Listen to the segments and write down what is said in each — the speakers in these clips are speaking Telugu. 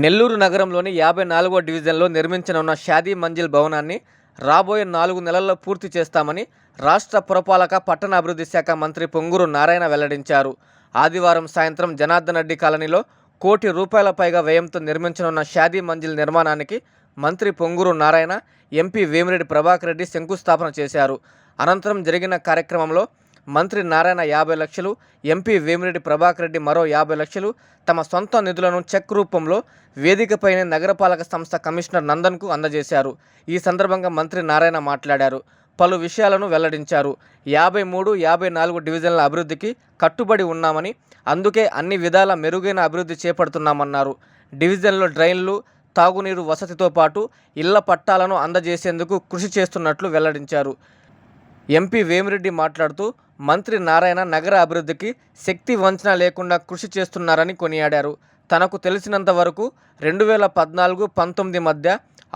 నెల్లూరు నగరంలోని 54వ డివిజన్లో నిర్మించనున్న షాదీ మంజిల్ భవనాన్ని రాబోయే 4 నెలల్లో పూర్తి చేస్తామని రాష్ట్ర పురపాలక పట్టణాభివృద్ధి శాఖ మంత్రి పొంగూరు నారాయణ వెల్లడించారు. ఆదివారం సాయంత్రం జనార్దన్ రెడ్డి కాలనీలో ₹1 కోటి పైగా వ్యయంతో నిర్మించనున్న షాదీ మంజిల్ నిర్మాణానికి మంత్రి పొంగూరు నారాయణ, ఎంపీ వేమిరెడ్డి ప్రభాకర్ రెడ్డి శంకుస్థాపన చేశారు. అనంతరం జరిగిన కార్యక్రమంలో మంత్రి నారాయణ 50 లక్షలు, ఎంపీ వేమిరెడ్డి ప్రభాకర్ రెడ్డి మరో 50 లక్షలు తమ సొంత నిధులను చెక్ రూపంలో వేదికపైనే నగరపాలక సంస్థ కమిషనర్ నందన్కు అందజేశారు. ఈ సందర్భంగా మంత్రి నారాయణ మాట్లాడారు. పలు విషయాలను వెల్లడించారు. 53, 54 డివిజన్ల అభివృద్ధికి కట్టుబడి ఉన్నామని, అందుకే అన్ని విధాల మెరుగైన అభివృద్ధి చేపడుతున్నామన్నారు. డివిజన్లో డ్రైన్లు, తాగునీరు వసతితో పాటు ఇళ్ల పట్టాలను అందజేసేందుకు కృషి చేస్తున్నట్లు వెల్లడించారు. ఎంపీ వేమిరెడ్డి మాట్లాడుతూ మంత్రి నారాయణ నగర అభివృద్ధికి శక్తి వంచన లేకుండా కృషి చేస్తున్నారని కొనియాడారు. తనకు తెలిసినంత వరకు 2014-19 మధ్య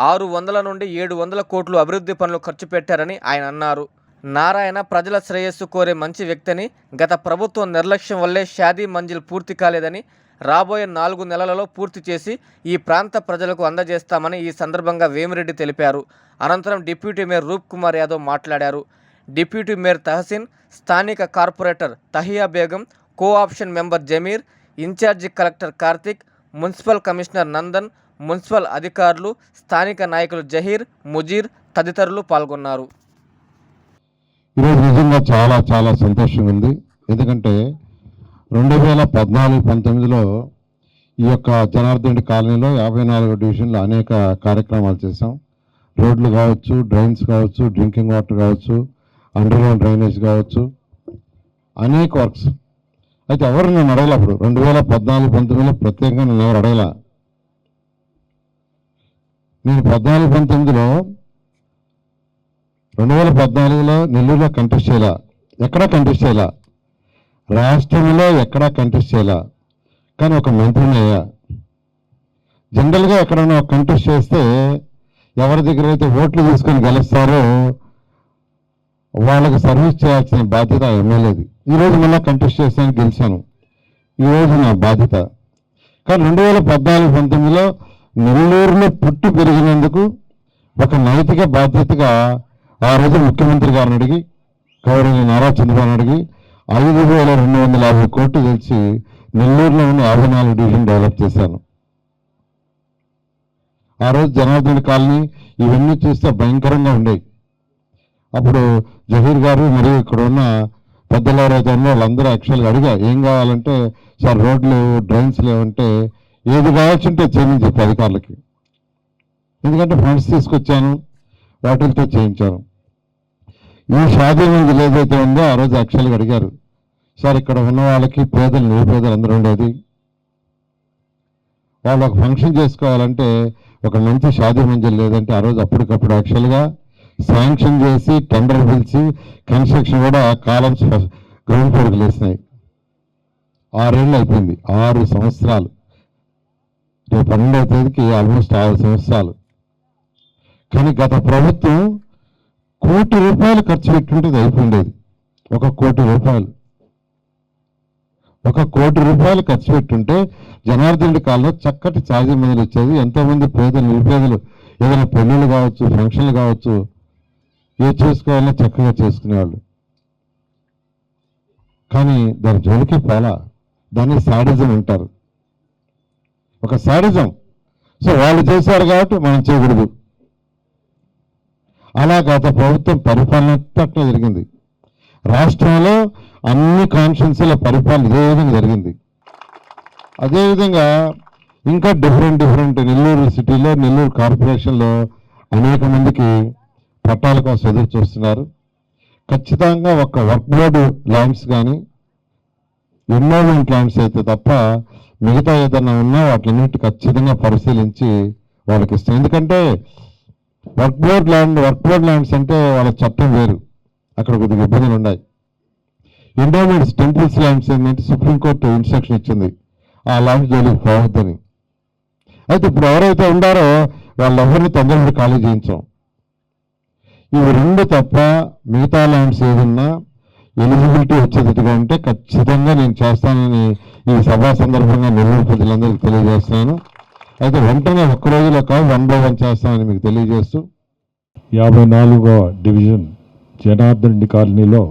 600 నుండి 700 కోట్లు అభివృద్ధి పనులు ఖర్చు పెట్టారని ఆయన అన్నారు. నారాయణ ప్రజల శ్రేయస్సు కోరే మంచి వ్యక్తిని, గత ప్రభుత్వం నిర్లక్ష్యం వల్లే షాదీ మంజిల్ పూర్తి కాలేదని, రాబోయే 4 నెలలలో పూర్తి చేసి ఈ ప్రాంత ప్రజలకు అందజేస్తామని ఈ సందర్భంగా వేమిరెడ్డి తెలిపారు. అనంతరం డిప్యూటీ మేయర్ రూప్ కుమార్ యాదవ్ మాట్లాడారు. డిప్యూటీ మేయర్ తహసీన్, స్థానిక corporator Tahiya Begum, co-option member Zameer, in-charge collector Karthik, municipal commissioner Nandan, municipal అధికారులు, స్థానిక నాయకులు జహీర్, ముజీర్ తదితరులు పాల్గొన్నారు. ఈరోజు నిజంగా చాలా చాలా సంతోషంగా ఉంది. ఎందుకంటే 2014-19లో ఈ యొక్క జనార్దన్ కాలనీలో 54 డివిజన్లో అనేక కార్యక్రమాలు చేశాం. రోడ్లు కావచ్చు, డ్రైన్స్ కావచ్చు, డ్రింకింగ్ వాటర్ కావచ్చు, అండర్గ్రౌండ్ డ్రైనేజ్ కావచ్చు, అనేక వర్క్స్. అయితే ఎవరు నేను అడగల. అప్పుడు 2014-19లో ప్రత్యేకంగా నేను ఎవరు అడగల. నేను 2014-19లో నెల్లూరులో కంటెస్ట్ చేయాల, ఎక్కడా కంటెస్ట్ చేయాల, రాష్ట్రంలో ఎక్కడా కంటెస్ట్ చేయాల. కానీ ఒక మంత్రిని అయ్యా. జనరల్గా ఎక్కడైనా కంటెస్ట్ చేస్తే ఎవరి దగ్గర అయితే ఓట్లు తీసుకొని గెలుస్తారో వాళ్ళకి సర్వీస్ చేయాల్సిన బాధ్యత ఎమ్మెల్యేది. ఈరోజు మళ్ళీ కంటెస్ట్ చేస్తాను, గెలిచాను. ఈరోజు నా బాధ్యత. కానీ 2014-19లో నెల్లూరులో పుట్టి పెరిగినందుకు ఒక నైతిక బాధ్యతగా ఆ రోజు ముఖ్యమంత్రి గారిని అడిగి, గౌరవ నారా చంద్రబాబు అడిగి 5,250 కోట్లు తెచ్చి నెల్లూరులో ఉన్న 54 డివిజన్ డెవలప్ చేశాను. ఆ రోజు జనార్దన్ కాలనీ ఇవన్నీ చూస్తే భయంకరంగా ఉండేవి. అప్పుడు జహీర్ గారు మరియు ఇక్కడ ఉన్న పెద్దల రైతుల్లో వాళ్ళందరూ యాక్చువల్గా అడిగా, ఏం కావాలంటే సార్ రోడ్లు, డ్రైన్స్ లేవంటే ఏది కావాల్సింటే చేయమని చెప్పి అధికారులకి. ఎందుకంటే ఫండ్స్ తీసుకొచ్చాను, వాటితో చేయించాను. ఈ షాదీ మంజిల్ ఏదైతే ఉందో ఆ రోజు యాక్చువల్గా అడిగారు, సార్ ఇక్కడ ఉన్న వాళ్ళకి పేదలు, నిరుపేదలు అందరూ ఉండేది, వాళ్ళు ఒక ఫంక్షన్ చేసుకోవాలంటే ఒక మంచి షాదీ మంజిల్ లేదంటే ఆ రోజు అప్పటికప్పుడు యాక్చువల్గా శాంక్షన్ చేసి టెండర్ పిలిచి కన్స్ట్రక్షన్ కూడా కాలమ్స్ గ్రౌండ్ ఫ్లోర్కి లేసినాయి. 6 ఏళ్ళు అయిపోయింది, 6 సంవత్సరాలు. రేపు 12వ తేదీకి ఆల్మోస్ట్ 6 సంవత్సరాలు. కానీ గత ప్రభుత్వం ₹1 కోటి ఖర్చు పెట్టుంటే అయిపోయిండేది. ₹1 కోటి, ₹1 కోటి ఖర్చు పెట్టుంటే జనార్దన్ కాలంలో చక్కటి షాదీ మంజిల్ వచ్చేది. ఎంతోమంది పేదలు, నిరుపేదలు ఏదైనా పెళ్ళిళ్ళు కావచ్చు, ఫంక్షన్లు కావచ్చు, ఏ చేసుకోవాలో చక్కగా చేసుకునేవాళ్ళు. కానీ దాని జోలికి పోలా. దాన్ని సాడిజం అంటారు, ఒక సాడిజం. సో వాళ్ళు చేశారు కాబట్టి మనం చేయకూడదు. అలా గత ప్రభుత్వం పరిపాలన అట్లా జరిగింది. రాష్ట్రంలో అన్ని కాన్స్టిట్యున్సీల పరిపాలన ఇదే విధంగా జరిగింది. అదేవిధంగా ఇంకా డిఫరెంట్ నెల్లూరు సిటీలో, నెల్లూరు కార్పొరేషన్లో అనేక మందికి పట్టాల కోసం ఎదురు చూస్తున్నారు. ఖచ్చితంగా ఒక వర్క్ బోర్డు ల్యాండ్స్ కానీ ఎన్విరాన్మెంట్ ల్యాండ్స్ అయితే తప్ప మిగతా ఏదైనా ఉన్నా వాటిన్నింటి ఖచ్చితంగా పరిశీలించి వాళ్ళకి ఇస్తాం. ఎందుకంటే వర్క్ బోర్డ్ ల్యాండ్స్ అంటే వాళ్ళ చట్టం వేరు, అక్కడ కొద్దిగా ఇబ్బందులు ఉన్నాయి. ఎండోమెంట్స్, టెంపుల్స్ ల్యాండ్స్ ఏంటంటే సుప్రీంకోర్టు ఇన్స్ట్రక్షన్ ఇచ్చింది ఆ ల్యాండ్స్ జోలికి పోవద్దని. అయితే ఇప్పుడు ఎవరైతే ఉండారో వాళ్ళెవరిని తొందరగా ఖాళీ చేయించాం. ఇవి 2 తప్ప మిగతా ల్యాండ్స్ ఏదన్నా ఎలిజిబిలిటీ వచ్చేటట్టుగా ఉంటే ఖచ్చితంగా నేను చేస్తానని ఈ సభా సందర్భంగా నెల్లూరు ప్రజలందరికీ తెలియజేస్తున్నాను. అయితే వెంటనే ఒక్క రోజులో కాదు 1 by 1 చేస్తామని మీకు తెలియజేస్తూ 54వ డివిజన్ జనార్దన్ రెడ్డి కాలనీలో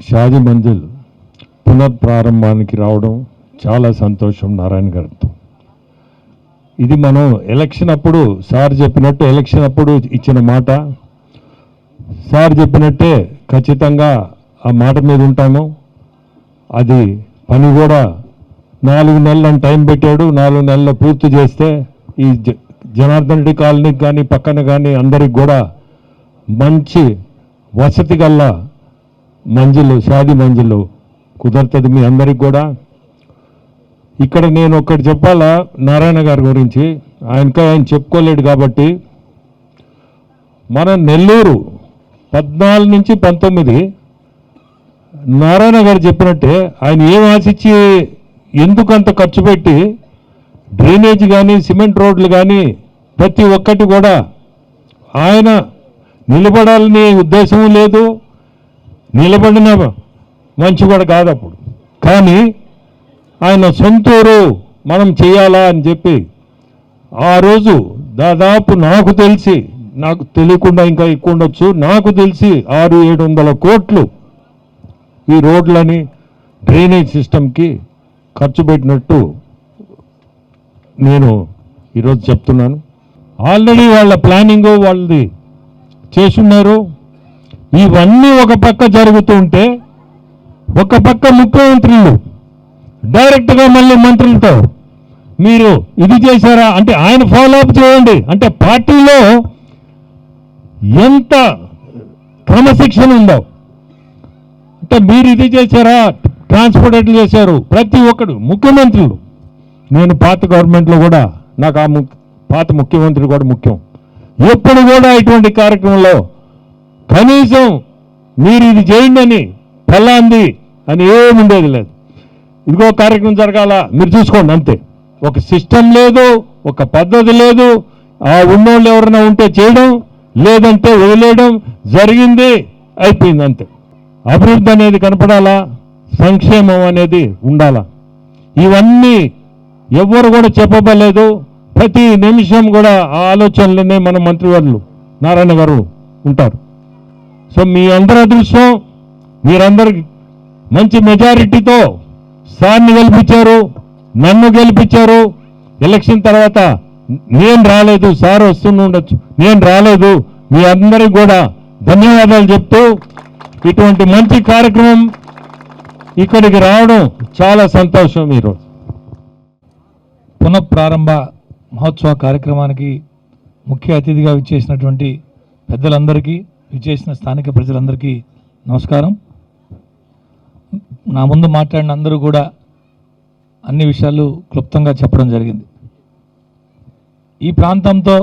షాదీ మంజిల్ పునఃప్రారంభానికి రావడం చాలా సంతోషం నారాయణ గారితో. ఇది మనం ఎలక్షన్ అప్పుడు సార్ చెప్పినట్టు ఎలక్షన్ అప్పుడు ఇచ్చిన మాట. సార్ చెప్పినట్టే ఖచ్చితంగా ఆ మాట మీద ఉంటాము. అది పని కూడా 4 నెలలను టైం పెట్టాడు. 4 నెలలు పూర్తి చేస్తే ఈ జనార్దన్ రెడ్డి కాలనీకి కానీ పక్కన కానీ అందరికి కూడా మంచి వసతి గల్ల మంజిల్ షాదీ మంజిల్ కుదురుతుంది మీ అందరికి కూడా. ఇక్కడ నేను ఒకటి చెప్పాలా నారాయణ గారి గురించి, ఆయన చెప్పుకోలేడు కాబట్టి. మన నెల్లూరు 14 నుంచి 19 నారాయణ గారు చెప్పినట్టే ఆయన ఏం ఆశించి ఎందుకు అంత ఖర్చు పెట్టి డ్రైనేజ్ కానీ సిమెంట్ రోడ్లు కానీ ప్రతి ఒక్కటి కూడా ఆయన నిలబడాలని ఉద్దేశం లేదు, నిలబడిన మంచి కూడా కాదు అప్పుడు. కానీ ఆయన సొంతూరు మనం చేయాలా అని చెప్పి ఆ రోజు దాదాపు నాకు తెలియకుండా ఇంకా ఎక్కువ ఉండొచ్చు, నాకు తెలిసి 600-700 కోట్లు ఈ రోడ్లని డ్రైనేజ్ సిస్టమ్కి ఖర్చు పెట్టినట్టు నేను ఈరోజు చెప్తున్నాను. ఆల్రెడీ వాళ్ళ ప్లానింగ్ వాళ్ళది చేసున్నారు. ఇవన్నీ ఒక పక్క జరుగుతూ ఉంటే ఒక పక్క ముఖ్యమంత్రులు డైరెక్ట్గా మళ్ళీ మంత్రులతో మీరు ఇది చేశారా అంటే ఆయన ఫాలో అప్ చేయండి అంటే పార్టీలో ఎంత క్రమశిక్షణ ఉందో. అంటే మీరు ఇది చేశారా, ట్రాన్స్పోర్ట్ ఎట్లా చేశారు, ప్రతి ఒక్కడు ముఖ్యమంత్రులు. నేను పాత గవర్నమెంట్లో కూడా నాకు ఆ పాత ముఖ్యమంత్రి కూడా ముఖ్యం. ఎప్పుడు కూడా ఇటువంటి కార్యక్రమంలో కనీసం మీరు ఇది చేయండి అని ఫలాంది అని ఏముండేది లేదు. ఇదిగో కార్యక్రమం జరగాల మీరు చూసుకోండి అంతే. ఒక సిస్టమ్ లేదు, ఒక పద్ధతి లేదు. ఆ ఉన్నోళ్ళు ఎవరైనా ఉంటే చేయడం, లేదంటే వదిలేయడం, జరిగింది అయిపోయింది అంతే. అభివృద్ధి అనేది కనపడాలా, సంక్షేమం అనేది ఉండాలా. ఇవన్నీ ఎవ్వరు కూడా చెప్పబలేదు. ప్రతి నిమిషం కూడా ఆ ఆలోచనలనే మన మంత్రివర్యులు నారాయణ గారు ఉంటారు. సో మీ అందరి అదృష్టం, మీరందరికి మంచి మెజారిటీతో సార్ని గెలిపించారు, నన్ను గెలిపించారు. ఎలక్షన్ తర్వాత నేను రాలేదు, సార్ వస్తూనే ఉండొచ్చు, నేను రాలేదు. మీ అందరికి కూడా ధన్యవాదాలు చెప్తూ ఇటువంటి మంచి కార్యక్రమం ఇక్కడికి రావడం చాలా సంతోషం. ఈరోజు పునఃప్రారంభ మహోత్సవ కార్యక్రమానికి ముఖ్య అతిథిగా విచ్చేసినటువంటి పెద్దలందరికీ, విచ్చేసిన స్థానిక ప్రజలందరికీ నమస్కారం. నా ముందు మాట్లాడిన అందరూ కూడా అన్ని విషయాలు క్లుప్తంగా చెప్పడం జరిగింది. ఈ ప్రాంతంతో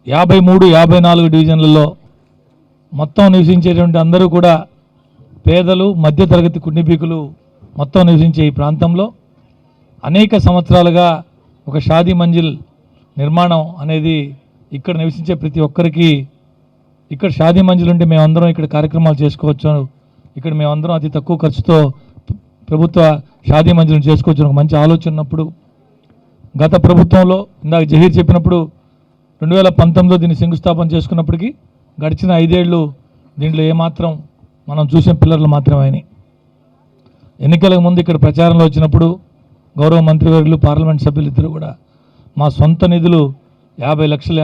53-54 డివిజన్లలో మొత్తం నివసించేటువంటి అందరూ కూడా పేదలు, మధ్యతరగతి కుటుంబీకులు మొత్తం నివసించే ఈ ప్రాంతంలో అనేక సంవత్సరాలుగా ఒక షాదీ మంజిల్ నిర్మాణం అనేది ఇక్కడ నివసించే ప్రతి ఒక్కరికి ఇక్కడ షాదీ మంజిల్ ఉంటే మేమందరం ఇక్కడ కార్యక్రమాలు చేసుకోవచ్చు, ఇక్కడ మేమందరం అతి తక్కువ ఖర్చుతో ప్రభుత్వ షాదీ మంజిల్ని చేసుకోవచ్చు ఒక మంచి ఆలోచన ఉన్నప్పుడు గత ప్రభుత్వంలో ఇందాక జహీర్ చెప్పినప్పుడు 2019లో దీన్ని శంకుస్థాపన చేసుకున్నప్పటికీ గడిచిన 5 ఏళ్ళు దీంట్లో ఏమాత్రం మనం చూసిన పిల్లర్లు మాత్రమే అయినాయి. ఎన్నికలకు ముందు ఇక్కడ ప్రచారంలో వచ్చినప్పుడు గౌరవ మంత్రివర్యులు, పార్లమెంట్ సభ్యులు ఇద్దరు కూడా మా సొంత నిధులు 50 లక్షలు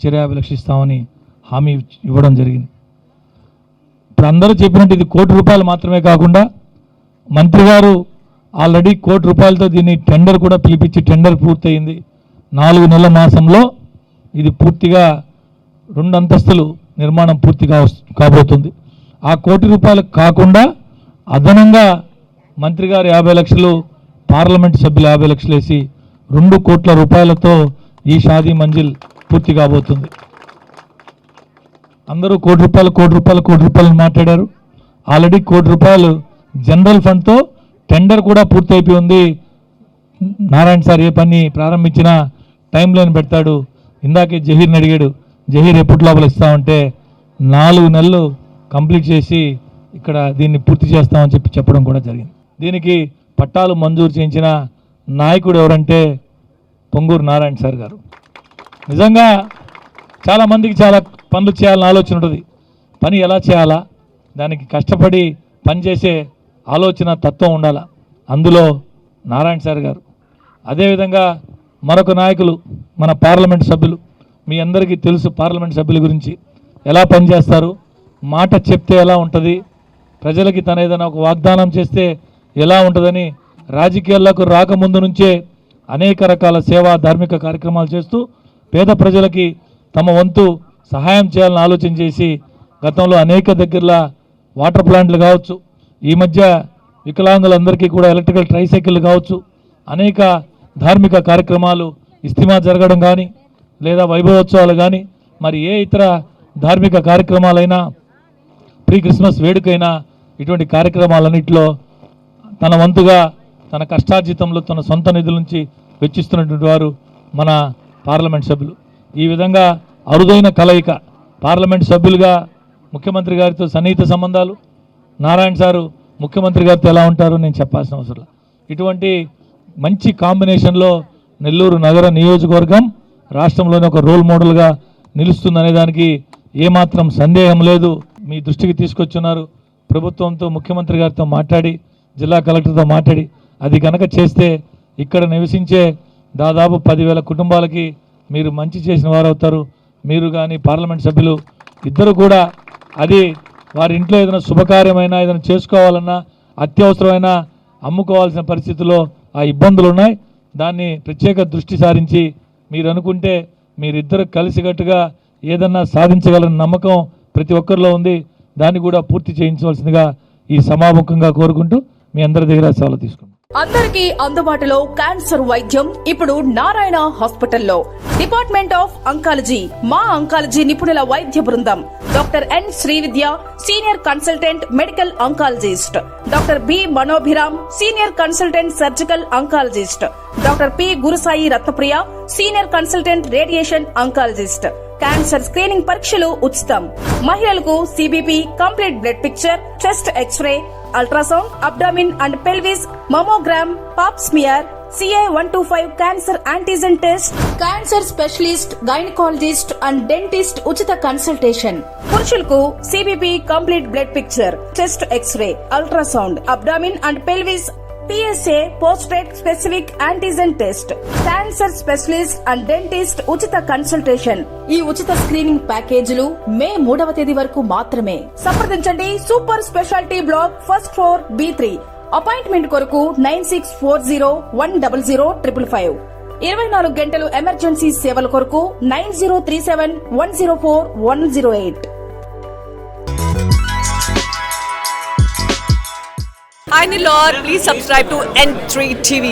చెర 50 లక్షలు ఇస్తామని హామీ ఇవ్వడం జరిగింది. ఇప్పుడు అందరూ చెప్పినట్టు ఇది ₹1 మాత్రమే కాకుండా మంత్రి గారు ఆల్రెడీ ₹1 దీన్ని టెండర్ కూడా పిలిపించి టెండర్ పూర్తయింది. 4 నెలల మాసంలో ఇది పూర్తిగా 2 అంతస్తులు నిర్మాణం పూర్తిగా కాబోతుంది. ఆ ₹1 కాకుండా అదనంగా మంత్రి గారు 50 లక్షలు, పార్లమెంట్ సభ్యులు 50 లక్షలు వేసి ₹2 కోట్ల ఈ షాదీ మంజిల్ పూర్తి కాబోతుంది. అందరూ ₹1 మాట్లాడారు. ఆల్రెడీ ₹1 జనరల్ ఫండ్తో టెండర్ కూడా పూర్తి అయిపోయి ఉంది. నారాయణ సార్ ఏ పని ప్రారంభించినా టైం లైన్ పెడతాడు. ఇందాకే జహీర్ని అడిగాడు, జహీర్ ఎప్పటి లోపల ఇస్తామంటే 4 నెలలు కంప్లీట్ చేసి ఇక్కడ దీన్ని పూర్తి చేస్తామని చెప్పడం కూడా జరిగింది. దీనికి పట్టాలు మంజూరు చేయించిన నాయకుడు ఎవరంటే పొంగూరు నారాయణ సార్ గారు. నిజంగా చాలామందికి చాలా పనులు చేయాలని ఆలోచన ఉంటుంది. పని ఎలా చేయాలా, దానికి కష్టపడి పనిచేసే ఆలోచన తత్వం ఉండాలా. అందులో నారాయణ సార్ గారు. అదేవిధంగా మరొక నాయకులు మన పార్లమెంట్ సభ్యులు. మీ అందరికీ తెలుసు పార్లమెంట్ సభ్యుల గురించి ఎలా పనిచేస్తారు, మాట చెప్తే ఎలా ఉంటుంది, ప్రజలకి తన ఏదైనా ఒక వాగ్దానం చేస్తే ఎలా ఉంటుందని రాజకీయాల్లోకి రాకముందు నుంచే అనేక రకాల సేవా ధార్మిక కార్యక్రమాలు చేస్తూ పేద ప్రజలకి తమ వంతు సహాయం చేయాలని ఆలోచన చేసి గతంలో అనేక దగ్గరలో వాటర్ ప్లాంట్లు కావచ్చు, ఈ మధ్య వికలాంగులందరికీ కూడా ఎలక్ట్రికల్ ట్రైసైకిల్ కావచ్చు, అనేక ధార్మిక కార్యక్రమాలు ఇస్తిమా జరగడం కానీ లేదా వైభవోత్సవాలు కానీ మరి ఏ ఇతర ధార్మిక కార్యక్రమాలైనా ప్రీ క్రిస్మస్ వేడుకైనా ఇటువంటి కార్యక్రమాలన్నింటిలో తన వంతుగా తన కష్టార్జితంలో తన సొంత నిధుల నుంచి వెచ్చిస్తున్నటువంటి వారు మన పార్లమెంట్ సభ్యులు. ఈ విధంగా అరుదైన కలయిక పార్లమెంట్ సభ్యులుగా ముఖ్యమంత్రి గారితో సన్నిహిత సంబంధాలు. నారాయణ సారు ముఖ్యమంత్రి గారితో ఎలా ఉంటారో నేను చెప్పాల్సిన అవసరం. ఇటువంటి మంచి కాంబినేషన్లో నెల్లూరు నగర నియోజకవర్గం రాష్ట్రంలోనే ఒక రోల్ మోడల్గా నిలుస్తుందనే దానికి ఏమాత్రం సందేహం లేదు. మీ దృష్టికి తీసుకొచ్చున్నారు. ప్రభుత్వంతో ముఖ్యమంత్రి గారితో మాట్లాడి జిల్లా కలెక్టర్తో మాట్లాడి అది కనుక చేస్తే ఇక్కడ నివసించే దాదాపు 10,000 కుటుంబాలకి మీరు మంచి చేసిన వారు అవుతారు. మీరు కానీ పార్లమెంట్ సభ్యులు ఇద్దరు కూడా అది వారి ఇంట్లో ఏదైనా శుభకార్యమైనా ఏదైనా చేసుకోవాలన్నా అత్యవసరమైన అమ్ముకోవాల్సిన పరిస్థితుల్లో ఆ ఇబ్బందులు ఉన్నాయి. దాన్ని ప్రత్యేక దృష్టి సారించి మీరు అనుకుంటే మీరిద్దరు కలిసికట్టుగా ఏదన్నా సాధించగలరన్న నమ్మకం ప్రతి ఒక్కరిలో ఉంది. దాన్ని కూడా పూర్తి చేయించవలసిందిగా ఈ సమాముఖంగా కోరుకుంటూ మీ అందరి దగ్గర సెలవు తీసుకుంటాం. అందరికీ అందుబాటులో క్యాన్సర్ వైద్యం ఇప్పుడు నారాయణ హాస్పిటల్లో. డిపార్ట్మెంట్ ఆఫ్ అంకాలజీ, మా అంకాలజీ నిపుణుల వైద్య బృందం. Doctor N Srividya, senior consultant medical oncologist. Doctor B Manobhiram, senior consultant surgical oncologist. Doctor P Gurusai Ratnapriya, senior consultant radiation oncologist. Cancer screening పరీక్షలు ఉచితం. మహిళలకు CBP, complete blood picture, chest x ray, ultrasound, abdomen and pelvis, mammogram, pap smear, CA-125 cancer antigen test, cancer specialist, gynaecologist and dentist ఉచిత కన్సల్టేషన్. పురుషులకు CBP, complete blood picture, chest x ray, ultrasound, abdomen and pelvis, PSA పోస్ట్రేట్ specific antigen test, cancer specialist and dentist ఉచిత కన్సల్టేషన్. ఈ ఉచిత స్క్రీనింగ్ ప్యాకేజీలు మే 3వ తేదీ వరకు మాత్రమే. సంప్రదించండి super speciality block, first floor, B3. Appointment కొరకు 9640100555. 24 గంటలు ఎమర్జెన్సీ సేవల కొరకు 9037104108. Hi Nilor, please subscribe to N3 TV.